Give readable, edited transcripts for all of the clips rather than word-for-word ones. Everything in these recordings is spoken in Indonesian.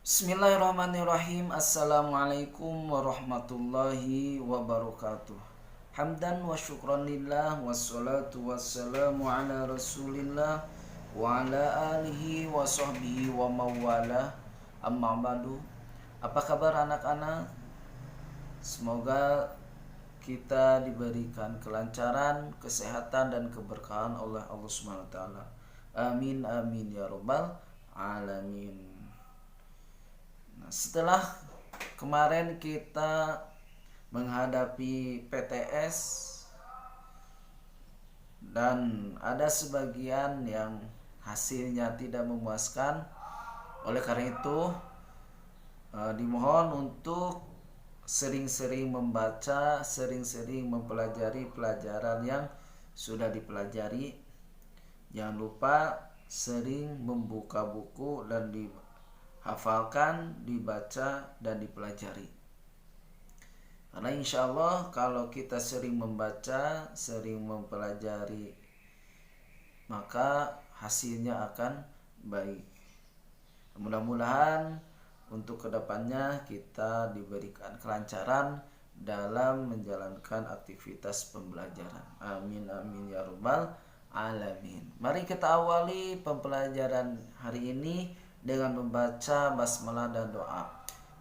Bismillahirrahmanirrahim. Assalamualaikum warahmatullahi wabarakatuh. Hamdan wa syukran lillah, wassalatu wassalamu ala rasulillah wa ala alihi wa sahbihi wa mawala. Amma ba'du. Apa kabar anak-anak? Semoga kita diberikan kelancaran, kesehatan dan keberkahan oleh Allah Subhanahu wa taala. Amin amin ya rabbal alamin. Nah, setelah kemarin kita menghadapi PTS dan ada sebagian yang hasilnya tidak memuaskan, oleh karena itu dimohon untuk sering-sering membaca, sering-sering mempelajari pelajaran yang sudah dipelajari. Jangan lupa sering membuka buku dan dihafalkan, dibaca, dan dipelajari. Karena insya Allah kalau kita sering membaca, sering mempelajari, maka hasilnya akan baik. Mudah-mudahan untuk kedepannya kita diberikan kelancaran dalam menjalankan aktivitas pembelajaran. Amin amin ya rabbal alamin. Mari kita awali pembelajaran hari ini dengan membaca basmalah dan doa.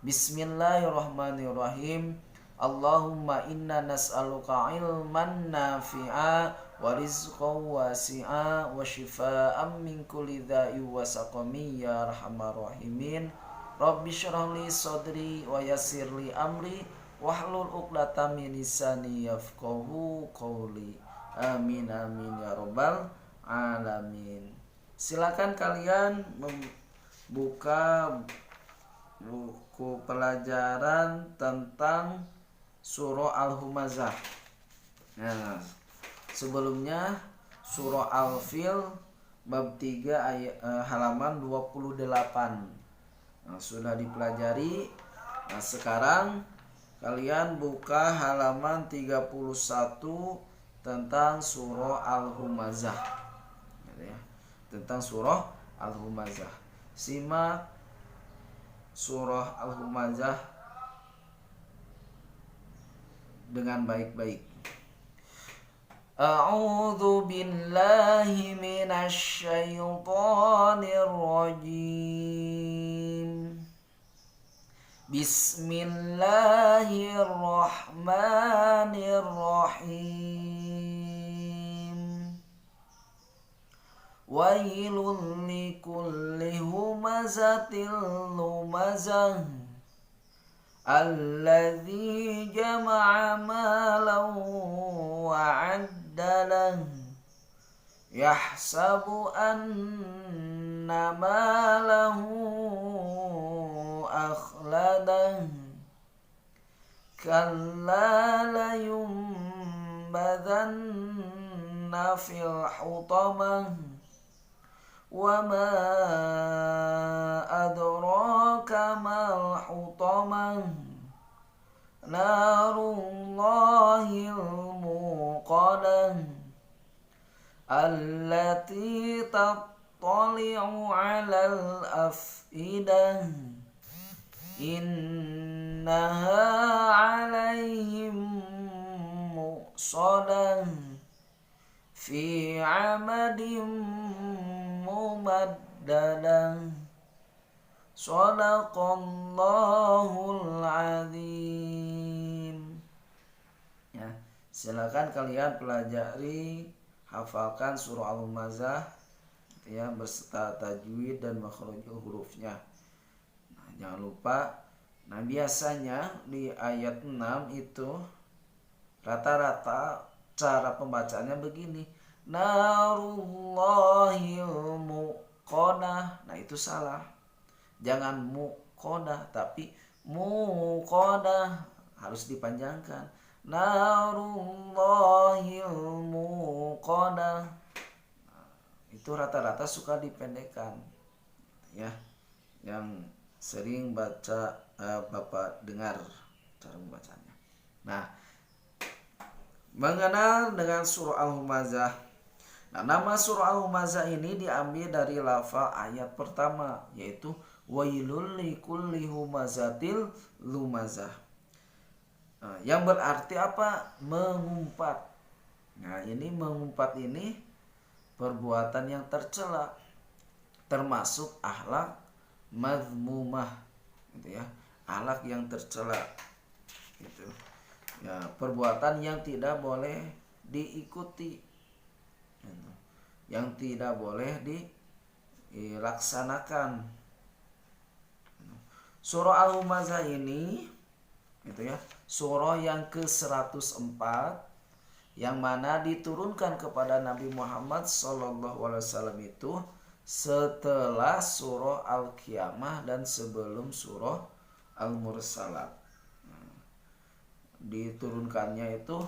Bismillahirrahmanirrahim. Allahumma inna nas'aluka ilman nafi'a wa rizqan wasi'a wa shifaan min kulli dha'i wa saqami ya arhamar rahimin. Rabbi shrah li sadri wa yassir li amri wahlul 'uqdatam min lisani yafqahu qawli. Amin amin ya rabbal alamin. Silakan kalian membuka buku pelajaran tentang surah Al-Humazah. Nah, sebelumnya surah Al-Fil bab 3 ayat halaman 28. Nah, sudah dipelajari. Nah, sekarang kalian buka halaman 31 tentang surah Al-Humazah. Ya, tentang surah Al-Humazah. Simak surah Al-Humazah dengan baik-baik. A'udzu billahi minasy syaithanir rajim. Bismillahirrahmanirrahim. Wailul likulli humazatil lumazah alladzi jama'a malan wa 'addalah yahsabu anna malahu akhladah kalla layumbadhanna fil hutamah wa ma adraka mal hutamah narullahil muqadah allati tattali'u 'alal afidah innaha 'alaihim muqsadah fi 'amadin mumaddadah. Shadaqallahul azim. Ya, silakan kalian pelajari, hafalkan surah Al-Humazah ya, beserta tajwid dan makhraj hurufnya. Nah, jangan lupa. Nah, biasanya di ayat 6 itu rata-rata cara pembacaannya begini. Narullahil muqadah. Nah, itu salah. Jangan muqadah tapi muqadah, harus dipanjangkan. Narullahil muqadah. Nah, itu rata-rata suka dipendekkan. Ya, yang sering baca Bapak dengar cara membacanya. Nah, mengenal dengan surah Al-Humazah. Nah, nama surah Al-Humazah ini diambil dari lafal ayat pertama, yaitu wailul likulli humazatil lumazah. Yang berarti apa? Mengumpat. Nah, ini mengumpat ini perbuatan yang tercela, termasuk akhlak mazmumah, gitu ya. Akhlak yang tercela. Gitu. Ya, perbuatan yang tidak boleh diikuti. Gitu. Yang tidak boleh dilaksanakan. Surah Al-Humazah ini gitu ya, surah yang ke-104 yang mana diturunkan kepada Nabi Muhammad SAW itu setelah surah Al-Qiyamah dan sebelum surah Al-Mursalat. Diturunkannya itu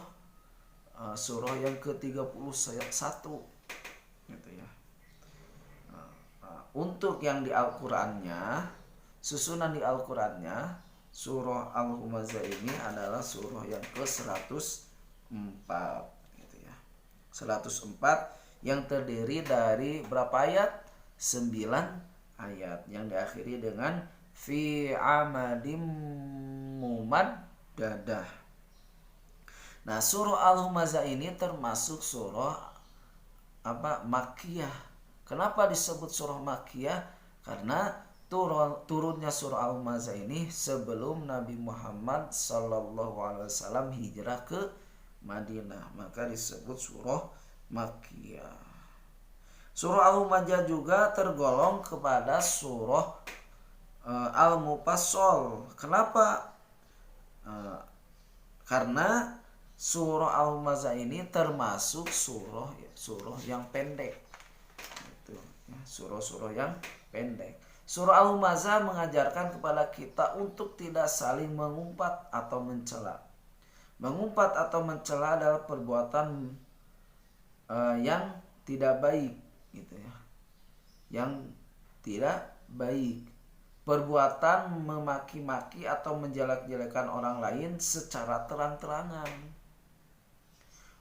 surah yang ke-31 gitu ya. Untuk yang di Al-Qur'annya, susunan di Al-Qur'annya, surah Al-Humazah ini adalah surah yang ke-104 gitu ya. 104 yang terdiri dari berapa ayat? 9 ayat yang diakhiri dengan fi amadim mumaddadah. Nah, surah Al-Humazah ini termasuk surah Makkiyah. Kenapa disebut surah Makkiyah? Karena turunnya surah Al-Humazah ini sebelum Nabi Muhammad SAW hijrah ke Madinah, maka disebut surah Makkiyah. Surah Al-Humazah juga tergolong kepada surah Al-Mufassal. Kenapa? Karena surah Al-Humazah ini termasuk surah yang pendek. Itu, ya, surah-surah yang pendek. Surah Al-Humazah mengajarkan kepada kita untuk tidak saling mengumpat atau mencela. Mengumpat atau mencela adalah perbuatan yang tidak baik, gitu ya. Yang tidak baik. Perbuatan memaki-maki atau menjelek-jelekan orang lain secara terang-terangan.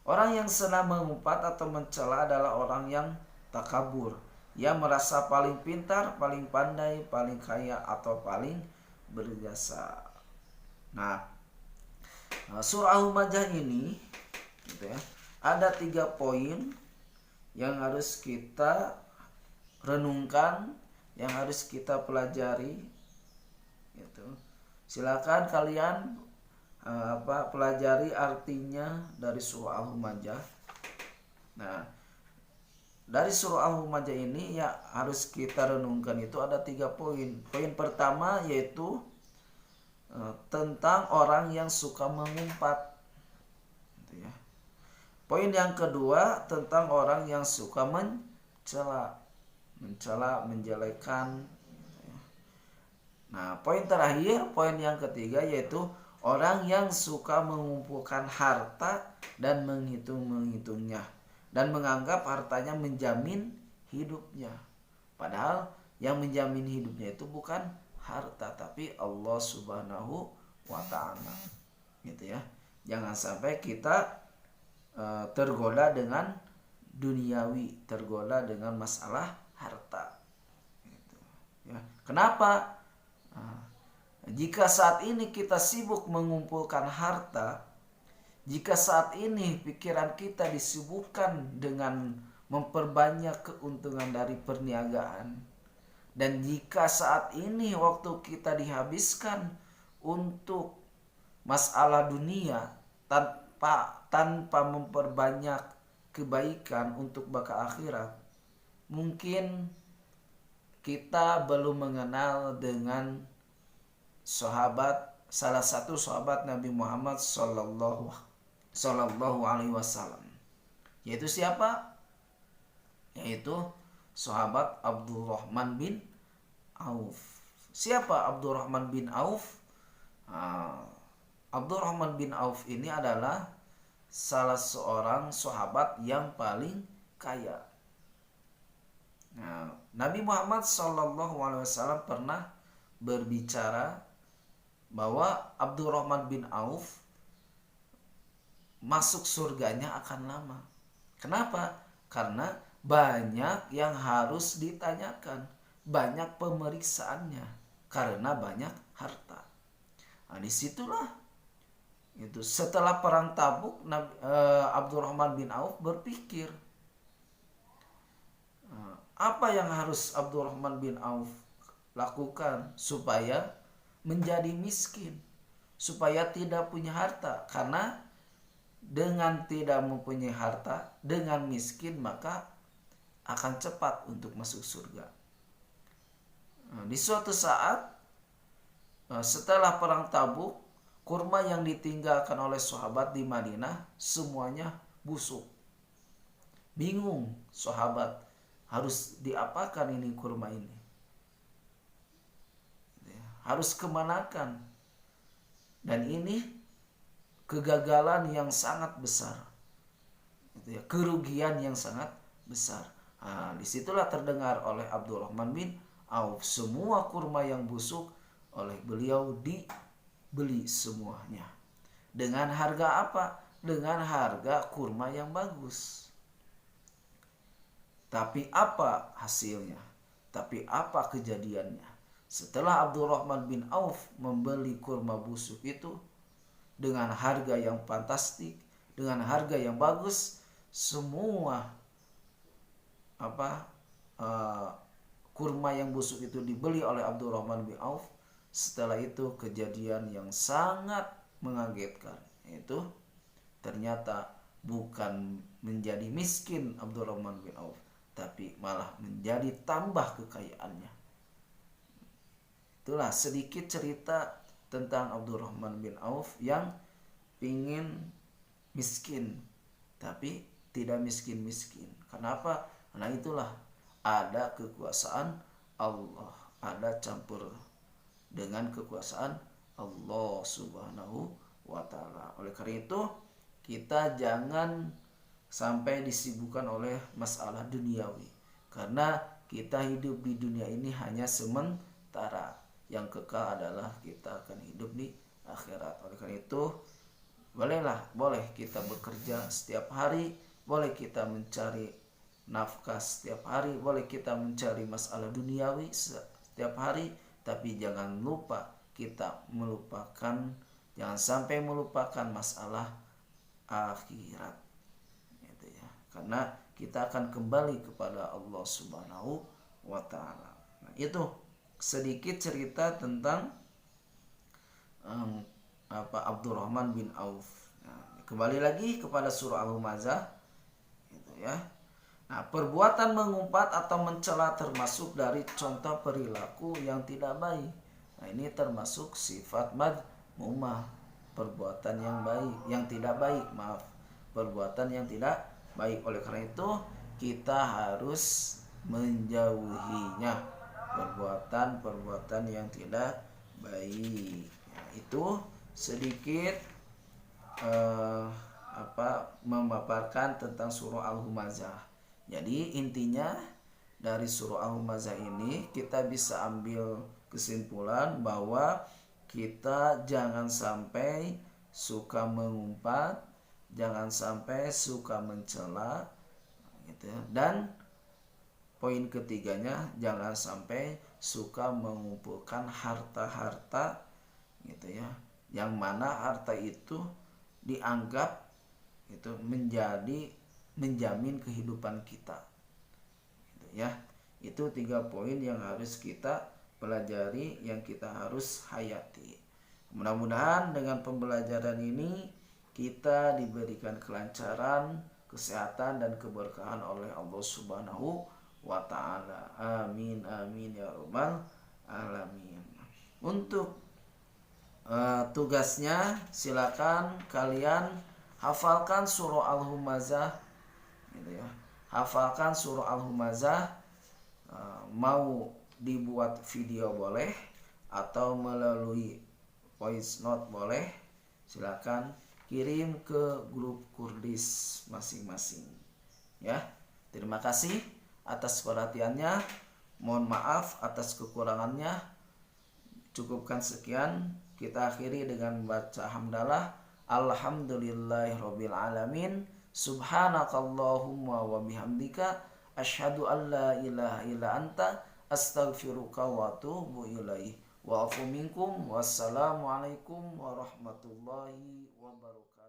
Orang yang senang mengumpat atau mencela adalah orang yang takabur, yang merasa paling pintar, paling pandai, paling kaya, atau paling berjasa. Nah, surah Al-Humazah ini gitu ya, ada 3 poin yang harus kita renungkan, yang harus kita pelajari gitu. Silakan kalian pelajari artinya dari surah Al-Humazah. Nah, dari surah Al-Humazah ini ya harus kita renungkan itu ada 3 poin. Poin pertama yaitu tentang orang yang suka mengumpat, gitu ya. Poin yang kedua tentang orang yang suka mencela, menjelekan. Nah, poin terakhir, poin yang ketiga yaitu orang yang suka mengumpulkan harta dan menghitung-menghitungnya dan menganggap hartanya menjamin hidupnya. Padahal yang menjamin hidupnya itu bukan harta tapi Allah Subhanahu wa ta'ala. Gitu ya. Jangan sampai kita tergoda dengan duniawi, tergoda dengan masalah harta. Gitu. Ya. Kenapa? Jika saat ini kita sibuk mengumpulkan harta, jika saat ini pikiran kita disibukkan dengan memperbanyak keuntungan dari perniagaan, dan jika saat ini waktu kita dihabiskan untuk masalah dunia tanpa memperbanyak kebaikan untuk bekal akhirat, mungkin kita belum mengenal dengan salah satu sahabat Nabi Muhammad Sallallahu Alaihi Wasallam. Yaitu siapa? Yaitu sahabat Abdurrahman bin Auf. Siapa Abdurrahman bin Auf? Abdurrahman bin Auf ini adalah salah seorang sahabat yang paling kaya. Nah, Nabi Muhammad SAW pernah berbicara bahwa Abdurrahman bin Auf masuk surganya akan lama. Kenapa? Karena banyak yang harus ditanyakan, banyak pemeriksaannya karena banyak harta. Nah, disitulah itu setelah perang Tabuk, Abdurrahman bin Auf berpikir, apa yang harus Abdurrahman bin Auf lakukan supaya menjadi miskin, supaya tidak punya harta. Karena dengan tidak mempunyai harta, dengan miskin, maka akan cepat untuk masuk surga. Di suatu saat setelah perang Tabuk, kurma yang ditinggalkan oleh sahabat di Madinah semuanya busuk. Bingung sahabat, harus diapakan ini kurma ini? Harus kemanakan? Dan ini kegagalan yang sangat besar, kerugian yang sangat besar. Nah, disitulah terdengar oleh Abdurrahman bin Auf, semua kurma yang busuk oleh beliau dibeli semuanya. Dengan harga apa? Dengan harga kurma yang bagus. Tapi apa hasilnya? Tapi apa kejadiannya? Setelah Abdurrahman bin Auf membeli kurma busuk itu dengan harga yang fantastik, dengan harga yang bagus, semua kurma yang busuk itu dibeli oleh Abdurrahman bin Auf. Setelah itu kejadian yang sangat mengagetkan, yaitu ternyata bukan menjadi miskin Abdurrahman bin Auf, tapi malah menjadi tambah kekayaannya. Itulah sedikit cerita tentang Abdurrahman bin Auf yang ingin miskin tapi tidak miskin-miskin. Kenapa? Karena itulah ada kekuasaan Allah, ada campur dengan kekuasaan Allah Subhanahu wa Ta'ala. Oleh karena itu, kita jangan sampai disibukkan oleh masalah duniawi, karena kita hidup di dunia ini hanya sementara. Yang kekal adalah kita akan hidup di akhirat. Oleh karena itu, boleh kita bekerja setiap hari, boleh kita mencari nafkah setiap hari, boleh kita mencari masalah duniawi setiap hari, tapi jangan sampai melupakan masalah akhirat. Gitu ya. Karena kita akan kembali kepada Allah Subhanahu wa Ta'ala. Nah, itu sedikit cerita tentang Abdurrahman bin Auf. Nah, kembali lagi kepada surah Al-Humazah, gitu ya. Nah, perbuatan mengumpat atau mencela termasuk dari contoh perilaku yang tidak baik. Nah, ini termasuk sifat madmumah, perbuatan yang tidak baik, perbuatan yang tidak baik. Oleh karena itu, kita harus menjauhinya, perbuatan yang tidak baik. Ya, itu sedikit memaparkan tentang surah Al-Humazah. Jadi intinya dari surah Al-Humazah ini kita bisa ambil kesimpulan bahwa kita jangan sampai suka mengumpat, jangan sampai suka mencela, gitu. Dan poin ketiganya, jangan sampai suka mengumpulkan harta-harta, gitu ya, yang mana harta itu dianggap itu menjamin kehidupan kita, gitu ya. Itu 3 poin yang harus kita pelajari, yang kita harus hayati. Mudah-mudahan dengan pembelajaran ini kita diberikan kelancaran, kesehatan, dan keberkahan oleh Allah Subhanahu wa Ta'ala. Amin amin ya rabbal alamin. Untuk tugasnya, silakan kalian hafalkan surah Al-Humazah, gitu ya. Hafalkan surah Al-Humazah, mau dibuat video boleh atau melalui voice note boleh. Silakan kirim ke grup Kurdis masing-masing, ya. Terima kasih atas perhatiannya. Mohon maaf atas kekurangannya. Cukupkan sekian. Kita akhiri dengan membaca hamdalah. Alhamdulillahirabbil alamin. Subhanakallahumma wa bihamdika asyhadu an la ilaha illa anta Astaghfiruka wa atubu ilaih. Wa'afu minkum. Wassalamualaikum warahmatullahi wabarakatuh.